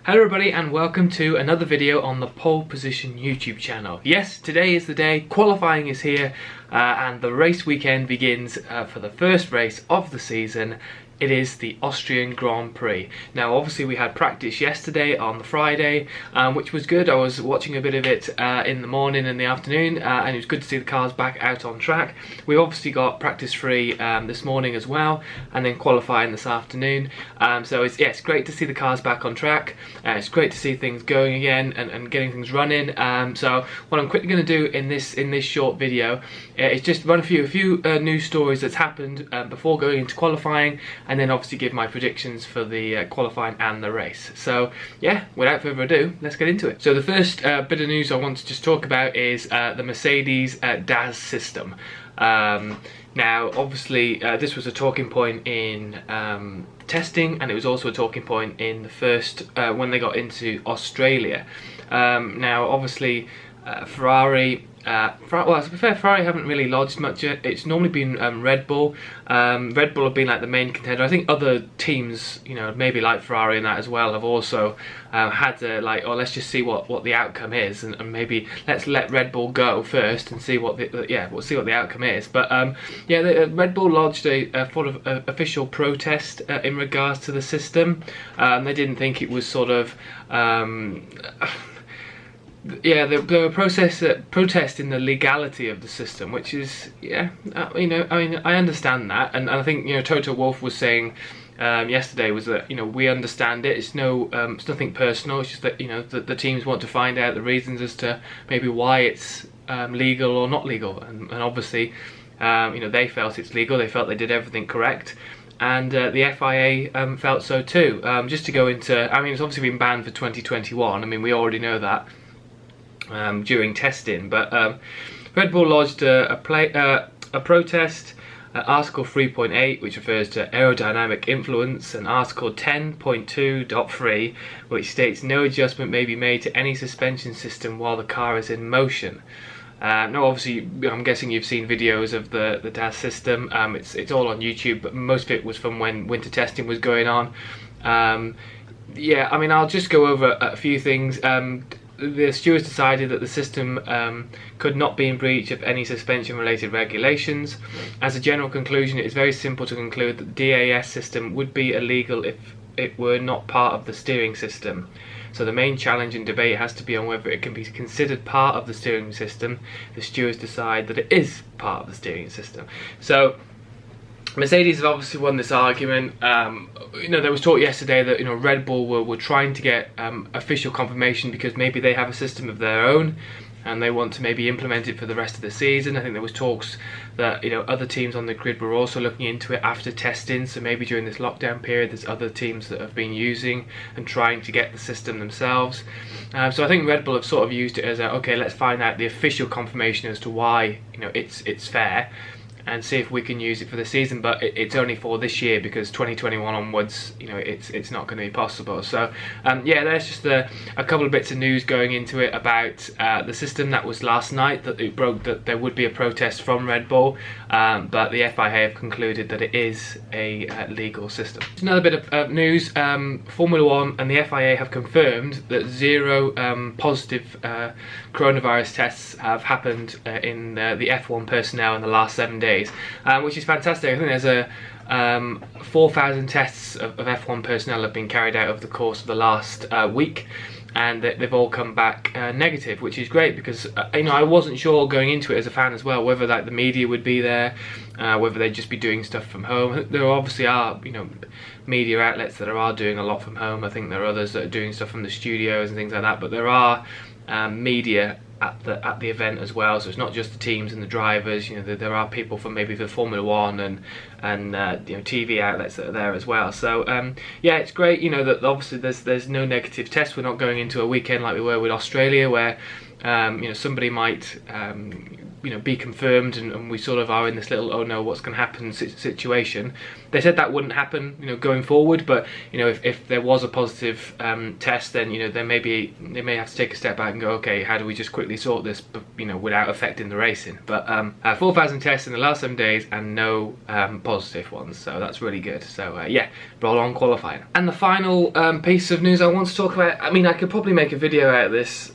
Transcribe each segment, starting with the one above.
Hello everybody and welcome to another video on the Pole Position YouTube channel. Yes, today is the day, qualifying is here and the race weekend begins for the first race of the season. It is the Austrian Grand Prix. Now obviously we had practice yesterday on the Friday, which was good. I was watching a bit of it in the morning and the afternoon and it was good to see the cars back out on track. We've obviously got practice free this morning as well, and then qualifying this afternoon. So it's great to see the cars back on track. It's great to see things going again and getting things running. So what I'm quickly going to do in this short video is just run a few news stories that's happened before going into qualifying, and then obviously give my predictions for the qualifying and the race. So yeah, without further ado, let's get into it. So the first bit of news I want to just talk about is the Mercedes DAS system. Now obviously this was a talking point in testing, and it was also a talking point in the first when they got into Australia. Now obviously Ferrari, well, to be fair, Ferrari haven't really lodged much yet. It's normally been Red Bull. Red Bull have been like the main contender. I think other teams, you know, maybe like Ferrari and that as well, have also had to like, oh, let's just see what the outcome is, and maybe let's let Red Bull go first and see what we'll see what the outcome is. But yeah, Red Bull lodged a sort of official protest in regards to the system. They didn't think it was sort of yeah, they were protesting the legality of the system, which is, yeah, you know, I mean, I understand that, and I think, you know, Toto Wolff was saying yesterday was that, you know, we understand it. It's it's nothing personal. It's just that, you know, the teams want to find out the reasons as to maybe why it's legal or not legal, and obviously, you know, they felt it's legal. They felt they did everything correct. And the FIA felt so too. Just to go into, I mean, it's obviously been banned for 2021. I mean, we already know that during testing, but Red Bull lodged a protest, Article 3.8, which refers to aerodynamic influence, and Article 10.2.3, which states no adjustment may be made to any suspension system while the car is in motion. Now obviously I'm guessing you've seen videos of the DAS system. It's all on YouTube, but most of it was from when winter testing was going on. Yeah, I mean, I'll just go over a few things. The stewards decided that the system could not be in breach of any suspension related regulations. As a general conclusion, it is very simple to conclude that the DAS system would be illegal if it were not part of the steering system. So the main challenge and debate has to be on whether it can be considered part of the steering system. The stewards decide that it is part of the steering system. So Mercedes have obviously won this argument. You know, there was talk yesterday that, you know, Red Bull were trying to get official confirmation because maybe they have a system of their own and they want to maybe implement it for the rest of the season. I think there was talks that, you know, other teams on the grid were also looking into it after testing, so maybe during this lockdown period there's other teams that have been using and trying to get the system themselves. So I think Red Bull have sort of used it as a, okay, let's find out the official confirmation as to why, you know, it's fair, and see if we can use it for the season. But it's only for this year, because 2021 onwards, you know, it's not going to be possible. So yeah, there's just a couple of bits of news going into it about the system. That was last night that it broke, that there would be a protest from Red Bull, but the FIA have concluded that it is a legal system. Another bit of news, Formula 1 and the FIA have confirmed that 0 positive coronavirus tests have happened in the F1 personnel in the last 7 days. Which is fantastic. I think there's 4,000 tests of F1 personnel have been carried out over the course of the last week, and they've all come back negative, which is great, because you know, I wasn't sure going into it as a fan as well whether like the media would be there, whether they'd just be doing stuff from home. There obviously are, you know, media outlets that are doing a lot from home. I think there are others that are doing stuff from the studios and things like that, but there are media at the event as well, so it's not just the teams and the drivers. You know, there are people from maybe the Formula 1 and you know, TV outlets that are there as well. So yeah, it's great, you know, that obviously there's no negative tests. We're not going into a weekend like we were with Australia, where you know, somebody might be confirmed, and we sort of are in this little oh no, what's going to happen situation. They said that wouldn't happen, going forward, but if there was a positive test, then they may have to take a step back and go, okay, how do we just quickly sort this, without affecting the racing. But 4,000 tests in the last 7 days and no positive ones, so that's really good. So yeah, roll on qualifying. And the final piece of news I want to talk about, I could probably make a video out of this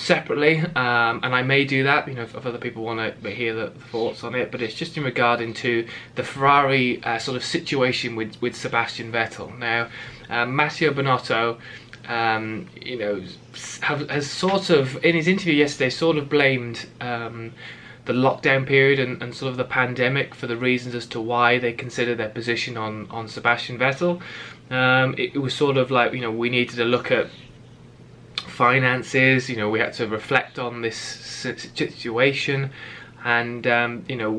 separately, and I may do that, if other people want to hear the thoughts on it, but it's just in regarding to the Ferrari sort of situation with Sebastian Vettel. Now, Matteo Binotto, has sort of, in his interview yesterday, sort of blamed the lockdown period and sort of the pandemic for the reasons as to why they consider their position on Sebastian Vettel. It was sort of like, we needed to look at finances, we had to reflect on this situation, and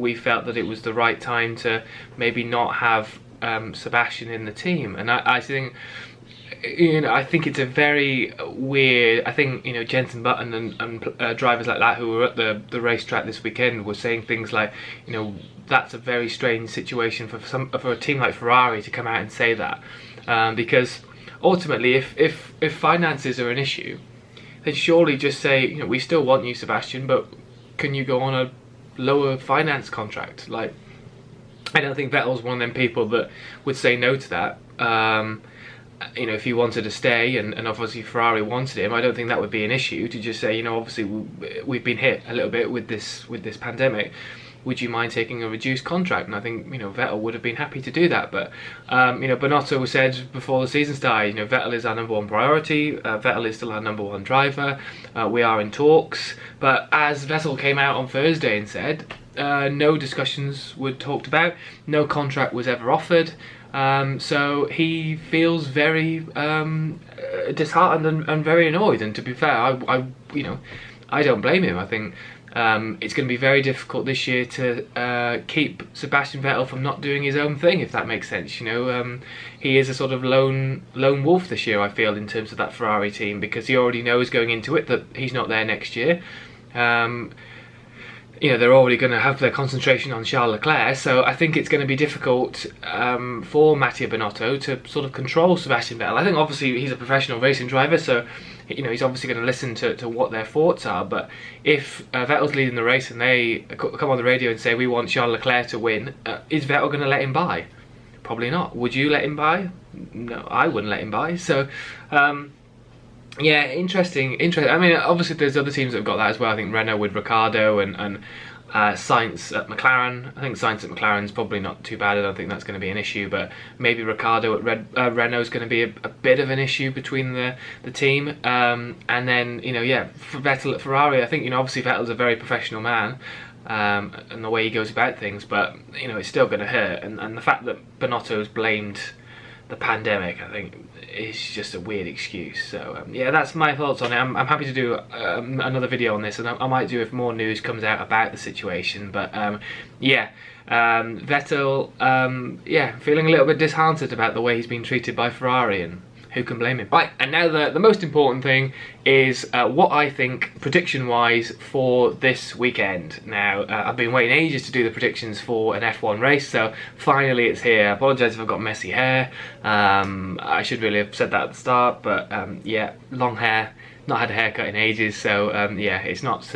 we felt that it was the right time to maybe not have Sebastian in the team. And I think I think it's a very weird, I think Jenson Button and drivers like that who were at the racetrack this weekend were saying things like, that's a very strange situation for a team like Ferrari to come out and say that, because ultimately, if finances are an issue, then surely just say, we still want you, Sebastian, but can you go on a lower finance contract? Like, I don't think Vettel's one of them people that would say no to that. If he wanted to stay, and obviously Ferrari wanted him, I don't think that would be an issue to just say, obviously we've been hit a little bit with this pandemic. Would you mind taking a reduced contract? And I think Vettel would have been happy to do that. But Binotto said before the season started, Vettel is our #1 priority. Vettel is still our #1 driver. We are in talks. But as Vettel came out on Thursday and said, no discussions were talked about. No contract was ever offered. So he feels very disheartened and very annoyed. And to be fair, I don't blame him. I think it's going to be very difficult this year to keep Sebastian Vettel from not doing his own thing, if that makes sense. He is a sort of lone wolf this year, I feel, in terms of that Ferrari team, because he already knows going into it that he's not there next year. They're already going to have their concentration on Charles Leclerc, so I think it's going to be difficult for Matteo Binotto to sort of control Sebastian Vettel. I think obviously he's a professional racing driver, so he's obviously going to listen to what their thoughts are. But if Vettel's leading the race and they come on the radio and say, we want Charles Leclerc to win, is Vettel going to let him by? Probably not. Would you let him by? No, I wouldn't let him by. So yeah, interesting. Obviously there's other teams that have got that as well. I think Renault with Ricciardo and Sainz at McLaren. I think Sainz at McLaren's probably not too bad. I don't think that's going to be an issue, but maybe Ricciardo at Renault is going to be a bit of an issue between the team. And then for Vettel at Ferrari, I think obviously Vettel's a very professional man, and the way he goes about things, but it's still going to hurt. And the fact that Binotto's blamed the pandemic, I think, is just a weird excuse. So yeah, that's my thoughts on it. I'm happy to do another video on this, and I might do if more news comes out about the situation. But yeah, Vettel, feeling a little bit disheartened about the way he's been treated by Ferrari, and who can blame him? Right, and now the most important thing is what I think prediction-wise for this weekend. Now, I've been waiting ages to do the predictions for an F1 race, so finally it's here. I apologise if I've got messy hair. I should really have said that at the start, but yeah, long hair. Not had a haircut in ages, so yeah, it's not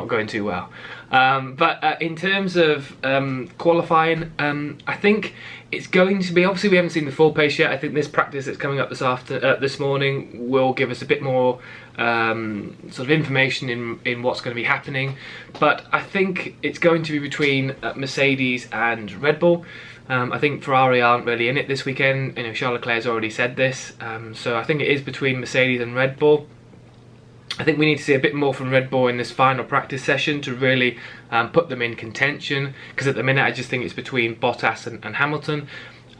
going too well. But in terms of qualifying, I think it's going to be, obviously we haven't seen the full pace yet. I think this practice that's coming up this morning will give us a bit more sort of information in what's going to be happening. But I think it's going to be between Mercedes and Red Bull. I think Ferrari aren't really in it this weekend. Charles Leclerc's already said this, so I think it is between Mercedes and Red Bull. I think we need to see a bit more from Red Bull in this final practice session to really put them in contention, because at the minute I just think it's between Bottas and Hamilton.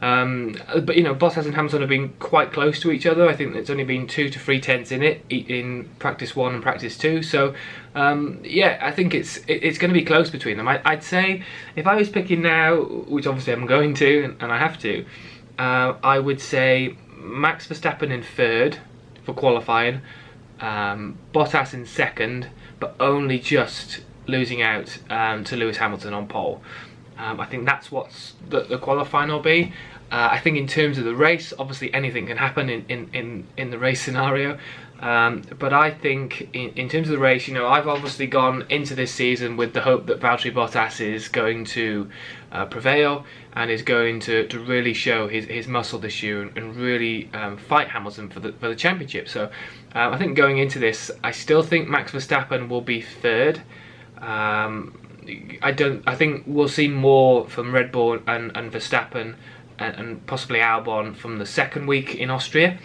But Bottas and Hamilton have been quite close to each other. I think it's only been 2 to 3 tenths in it in practice 1 and practice 2. So yeah, I think it's going to be close between them. I'd say if I was picking now, which obviously I'm going to and I have to, I would say Max Verstappen in 3rd for qualifying. Bottas in 2nd, but only just losing out to Lewis Hamilton on pole. I think that's what the qualifying will be. I think in terms of the race, obviously anything can happen in the race scenario. But I think in terms of the race, you know, I've obviously gone into this season with the hope that Valtteri Bottas is going to prevail and is going to really show his muscle this year and really fight Hamilton for the championship. So I think going into this, I still think Max Verstappen will be third. I think we'll see more from Red Bull and Verstappen and possibly Albon from the second week in Austria.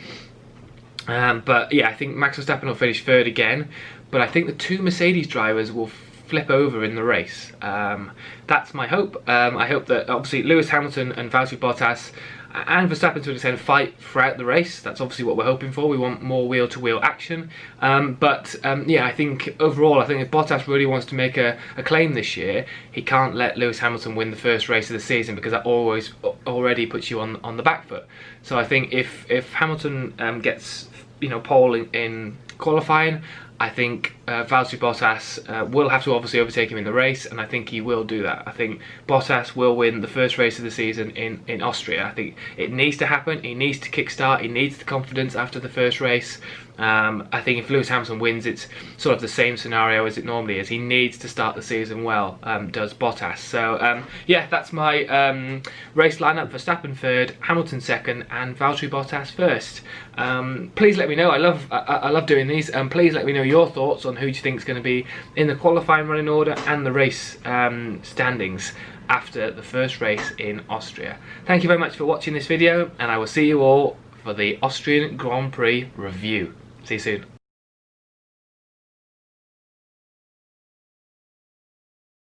But yeah, I think Max Verstappen will finish third again, but I think the two Mercedes drivers will flip over in the race. That's my hope. I hope that obviously Lewis Hamilton and Valtteri Bottas and Verstappen to an extent fight throughout the race. That's obviously what we're hoping for. We want more wheel-to-wheel action. Yeah, I think overall, I think if Bottas really wants to make a claim this year, he can't let Lewis Hamilton win the first race of the season, because that already puts you on the back foot. So I think if Hamilton gets, you know, pole in qualifying, I think Valtteri Bottas will have to obviously overtake him in the race, and I think he will do that. I think Bottas will win the first race of the season in Austria. I think it needs to happen. He needs to kickstart. He needs the confidence after the first race. I think if Lewis Hamilton wins, it's sort of the same scenario as it normally is. He needs to start the season well, does Bottas. So yeah, that's my race lineup: Verstappen third, Hamilton second, and Valtteri Bottas first. Please let me know. I love doing these. Please let me know your thoughts on who you think is going to be in the qualifying running order and the race standings after the first race in Austria. Thank you very much for watching this video, and I will see you all for the Austrian Grand Prix review. See you soon.